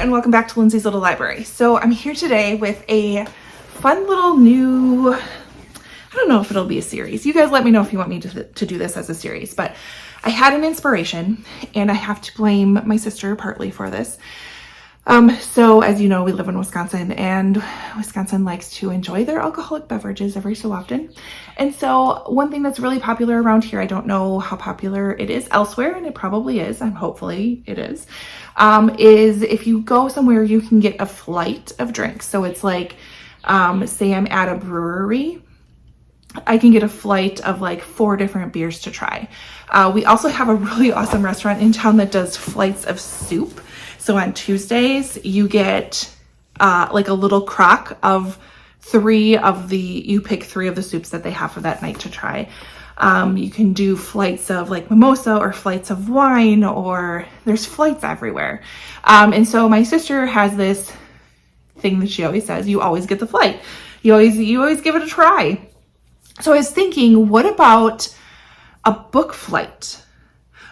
and welcome back to Lindsay's Little Library. So I'm here today with a fun little new, I don't know if it'll be a series. You guys let me know if you want me to do this as a series, but I had an inspiration and I have to blame my sister partly for this. So as you know, we live in Wisconsin and Wisconsin likes to enjoy their alcoholic beverages every so often. And so one thing that's really popular around here, I don't know how popular it is elsewhere, and it probably is, and hopefully it is if you go somewhere, you can get a flight of drinks. So it's like, say I'm at a brewery, I can get a flight of like 4 different beers to try. We also have a really awesome restaurant in town that does flights of soup. So on Tuesdays, you get like a little crock of you pick 3 of the soups that they have for that night to try. You can do flights of like mimosa or flights of wine, or there's flights everywhere. And so my sister has this thing that she always says, you always get the flight. You always give it a try. So I was thinking, what about a book flight?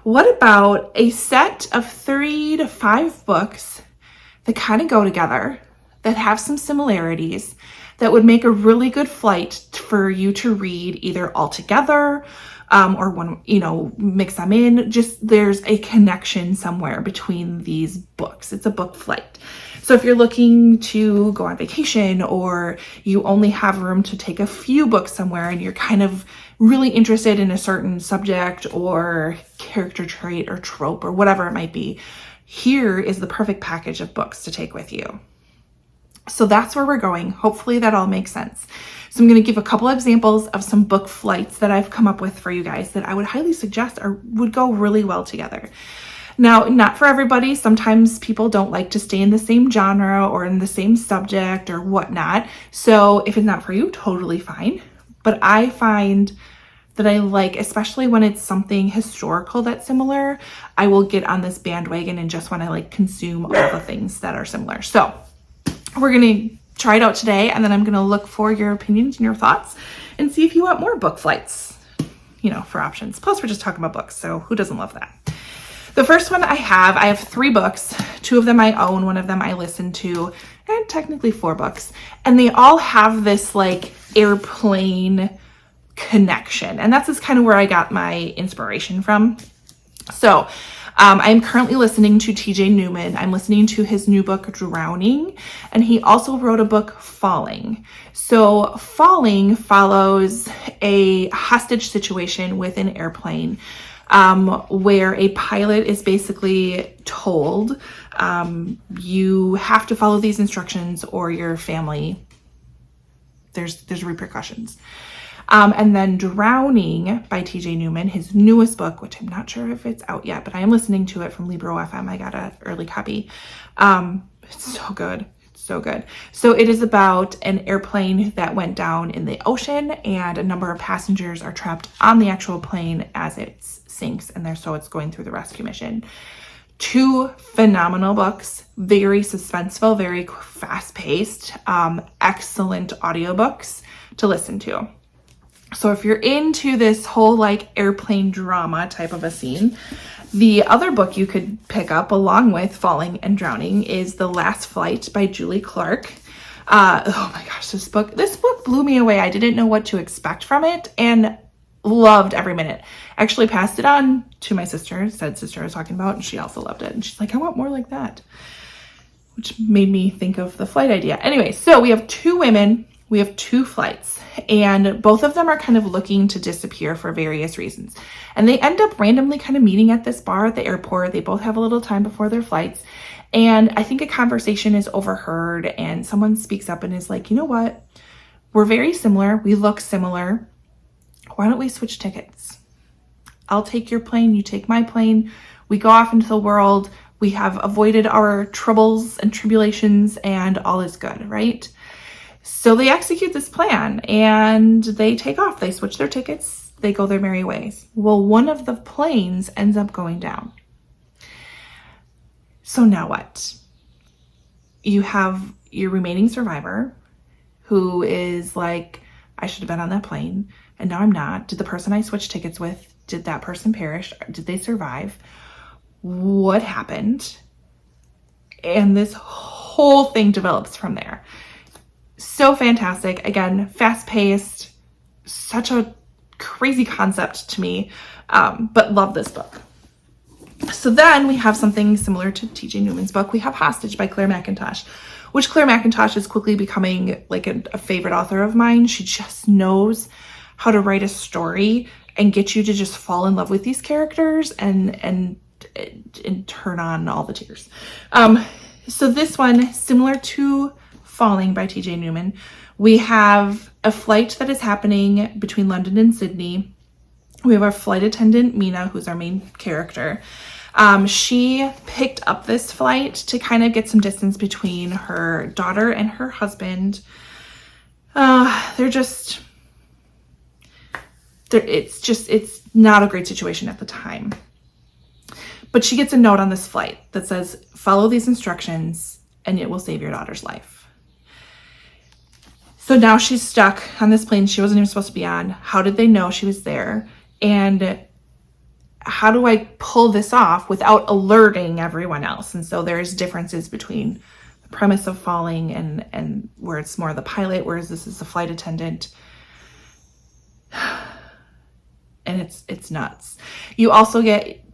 What about a set of 3 to 5 books that kind of go together, that have some similarities, that would make a really good flight for you to read either all together or one, mix them in. Just there's a connection somewhere between these books. It's a book flight. So if you're looking to go on vacation, or you only have room to take a few books somewhere and you're kind of really interested in a certain subject or character trait or trope or whatever it might be, here is the perfect package of books to take with you. So that's where we're going. Hopefully that all makes sense. So I'm going to give a couple of examples of some book flights that I've come up with for you guys that I would highly suggest would go really well together. Now, not for everybody. Sometimes people don't like to stay in the same genre or in the same subject or whatnot. So if it's not for you, totally fine. But I find that I like, especially when it's something historical that's similar, I will get on this bandwagon and just want to like consume all the things that are similar. So we're going to try it out today, and then I'm going to look for your opinions and your thoughts and see if you want more book flights, for options. Plus, we're just talking about books, so who doesn't love that? The first one I have 3 books. 2 of them I own, 1 of them I listen to, and technically 4 books. And they all have this like airplane connection. And that's just kind of where I got my inspiration from. So I'm currently listening to TJ Newman. I'm listening to his new book, Drowning, and he also wrote a book, Falling. So Falling follows a hostage situation with an airplane where a pilot is basically told, you have to follow these instructions or your family, there's repercussions. And then Drowning by TJ Newman, his newest book, which I'm not sure if it's out yet, but I am listening to it from Libro FM. I got an early copy. It's so good. It's so good. So it is about an airplane that went down in the ocean, and a number of passengers are trapped on the actual plane as it sinks, and so it's going through the rescue mission. 2 phenomenal books, very suspenseful, very fast-paced, excellent audiobooks to listen to. So if you're into this whole like airplane drama type of a scene, the other book you could pick up along with Falling and Drowning is The Last Flight by Julie Clark. Oh my gosh, this book blew me away. I didn't know what to expect from it and loved every minute. Actually passed it on to my sister, said sister I was talking about, and she also loved it. And she's like, I want more like that, which made me think of the flight idea. Anyway, so we have 2 women. We have 2 flights, and both of them are kind of looking to disappear for various reasons. And they end up randomly kind of meeting at this bar at the airport. They both have a little time before their flights. And I think a conversation is overheard, and someone speaks up and is like, you know what? We're very similar. We look similar. Why don't we switch tickets? I'll take your plane. You take my plane. We go off into the world. We have avoided our troubles and tribulations, and all is good, right? So they execute this plan and they take off. They switch their tickets. They go their merry ways. Well, one of the planes ends up going down. So now what? You have your remaining survivor who is like, I should have been on that plane and now I'm not. Did the person I switched tickets with, did that person perish? Did they survive? What happened? and this whole thing develops from there. So fantastic. Again, fast-paced, such a crazy concept to me, but love this book. So then we have something similar to TJ Newman's book. We have Hostage by Claire Mackintosh, which Claire Mackintosh is quickly becoming like a favorite author of mine. She just knows how to write a story and get you to just fall in love with these characters and turn on all the tears. So this one, similar to Falling by TJ Newman, we have a flight that is happening between London and Sydney. We have our flight attendant, Mina, who's our main character. She picked up this flight to kind of get some distance between her daughter and her husband. It's not a great situation at the time. But she gets a note on this flight that says, follow these instructions and it will save your daughter's life. So now she's stuck on this plane she wasn't even supposed to be on. How did they know she was there? And how do I pull this off without alerting everyone else? And so there's differences between the premise of Falling and where it's more the pilot, whereas this is the flight attendant. And it's nuts. You also get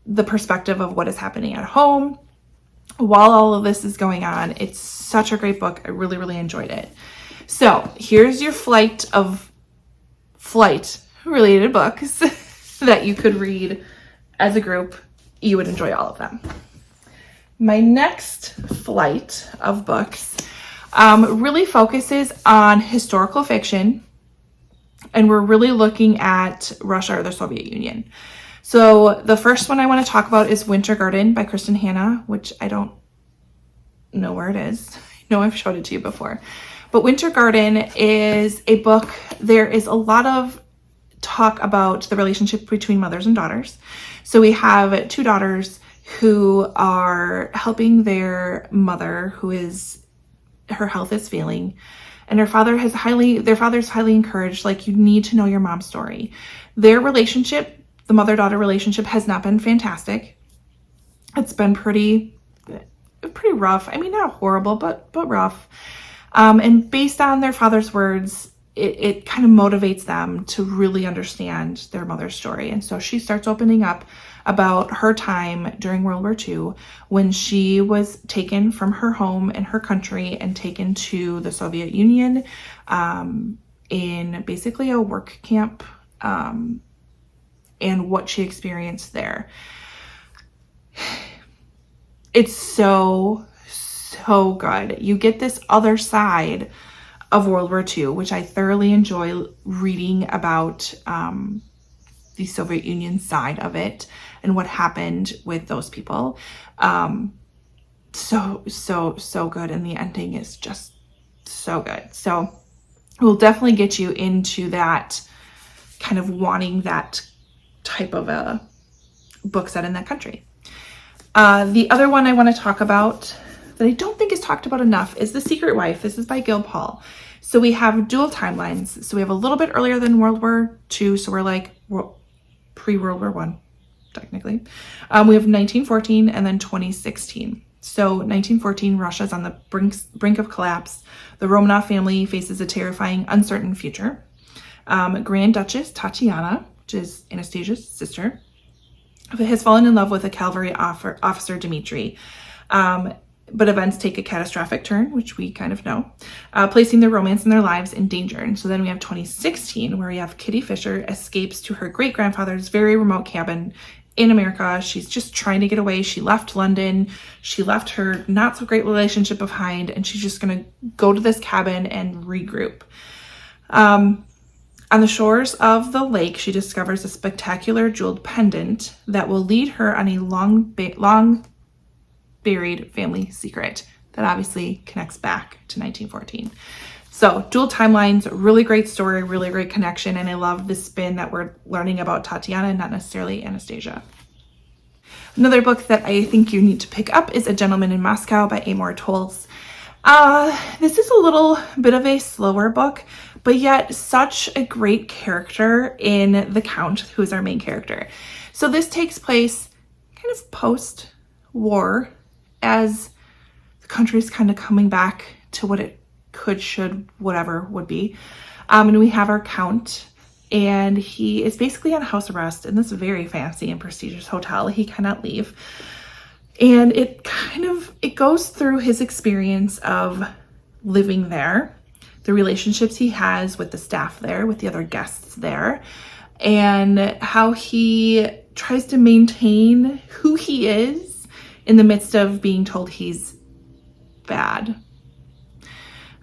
the perspective of what is happening at home while all of this is going on. It's such a great book. I really, really enjoyed it. So here's your flight related books that you could read as a group. You would enjoy all of them. My next flight of books really focuses on historical fiction, and we're really looking at Russia or the Soviet Union. So the first one I want to talk about is Winter Garden by Kristen Hanna, which I don't know where it is. I know I've showed it to you before. But Winter Garden is a book. There is a lot of talk about the relationship between mothers and daughters. So we have two daughters who are helping their mother, her health is failing, and their father's highly encouraged, like, you need to know your mom's story. Their relationship, the mother-daughter relationship, has not been fantastic. It's been pretty rough. I mean, not horrible, but rough. And based on their father's words, it kind of motivates them to really understand their mother's story. And so she starts opening up about her time during World War II when she was taken from her home and her country and taken to the Soviet Union in basically a work camp, and what she experienced there. It's so good. You get this other side of World War II, which I thoroughly enjoy reading about, the Soviet Union side of it and what happened with those people. So good. And the ending is just so good. So we'll definitely get you into that, kind of wanting that type of a book set in that country. The other one I want to talk about that I don't think is talked about enough is The Secret Wife. This is by Gil Paul. So we have dual timelines. So we have a little bit earlier than World War II. So we're like pre-World War I, technically. We have 1914 and then 2016. So 1914, Russia's on the brink of collapse. The Romanov family faces a terrifying, uncertain future. Grand Duchess Tatiana, which is Anastasia's sister, has fallen in love with a cavalry officer, Dmitri. But events take a catastrophic turn, which we kind of know, placing their romance and their lives in danger. And so then we have 2016, where we have Kitty Fisher escapes to her great-grandfather's very remote cabin in America. She's just trying to get away. She left London. She left her not-so-great relationship behind, and she's just going to go to this cabin and regroup. On the shores of the lake, she discovers a spectacular jeweled pendant that will lead her on a long buried family secret that obviously connects back to 1914. So dual timelines, really great story, really great connection. And I love the spin that we're learning about Tatiana, not necessarily Anastasia. Another book that I think you need to pick up is A Gentleman in Moscow by Amor Towles. This is a little bit of a slower book, but yet such a great character in the Count, who is our main character. So this takes place kind of post-war, as the country's kind of coming back to what it could, should, whatever would be. And we have our count, and he is basically on house arrest in this very fancy and prestigious hotel. He cannot leave. And it goes through his experience of living there, the relationships he has with the staff there, with the other guests there, and how he tries to maintain who he is in the midst of being told he's bad.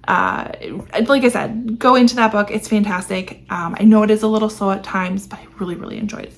Like I said, go into that book. It's fantastic. I know it is a little slow at times, but I really, really enjoyed it.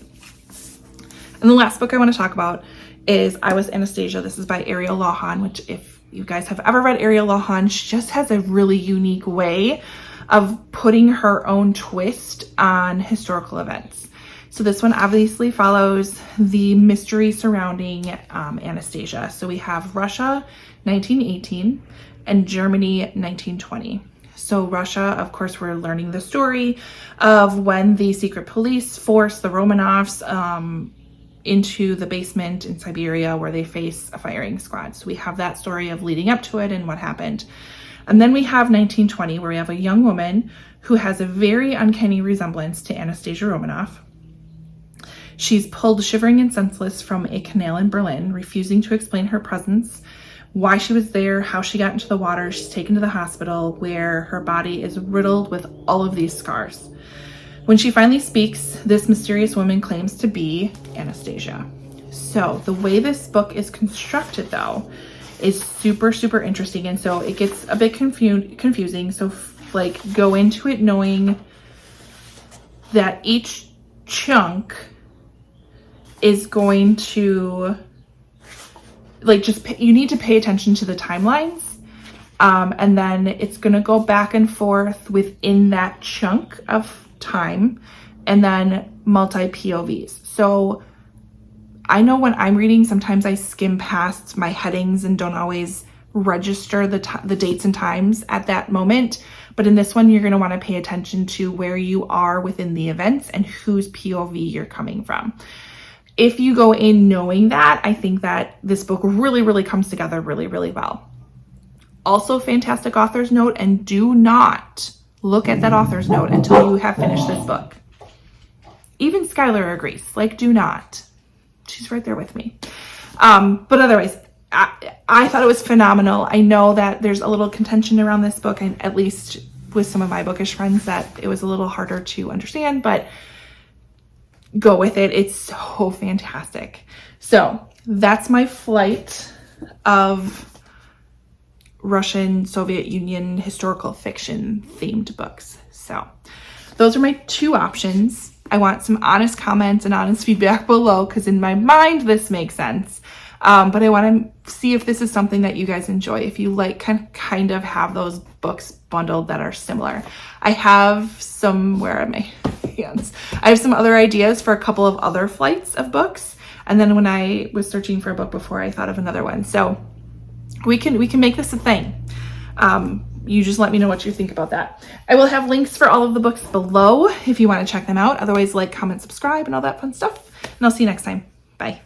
And the last book I want to talk about is I Was Anastasia. This is by Ariel Lawhon, which if you guys have ever read Ariel Lawhon, she just has a really unique way of putting her own twist on historical events. So this one obviously follows the mystery surrounding Anastasia. So we have Russia, 1918, and Germany, 1920. So Russia, of course, we're learning the story of when the secret police forced the Romanovs into the basement in Siberia where they face a firing squad. So we have that story of leading up to it and what happened. And then we have 1920, where we have a young woman who has a very uncanny resemblance to Anastasia Romanov. She's pulled shivering and senseless from a canal in Berlin, refusing to explain her presence, why she was there, how she got into the water. She's taken to the hospital where her body is riddled with all of these scars. When she finally speaks, this mysterious woman claims to be Anastasia. So the way this book is constructed, though, is super, super interesting. And so it gets a bit confusing. So like go into it knowing that each chunk is going to you need to pay attention to the timelines. And then it's going to go back and forth within that chunk of time, and then multi POVs. So I know when I'm reading, sometimes I skim past my headings and don't always register the dates and times at that moment. But in this one, you're going to want to pay attention to where you are within the events and whose POV you're coming from. If you go in knowing that, I think that this book really, really comes together really, really well. Also, fantastic author's note, and do not look at that author's note until you have finished this book. Even Skylar agrees, do not. She's right there with me. But otherwise, I thought it was phenomenal. I know that there's a little contention around this book, and at least with some of my bookish friends, that it was a little harder to understand, but go with it. It's so fantastic. So that's my flight of Russian, Soviet Union, historical fiction themed books. So those are my two options. I want some honest comments and honest feedback below, because in my mind, this makes sense. But I want to see if this is something that you guys enjoy. If you kind of have those books bundled that are similar. I have some, where are my hands? I have some other ideas for a couple of other flights of books. And then when I was searching for a book before, I thought of another one. So we can make this a thing. You just let me know what you think about that. I will have links for all of the books below if you want to check them out. Otherwise, comment, subscribe, and all that fun stuff. And I'll see you next time. Bye.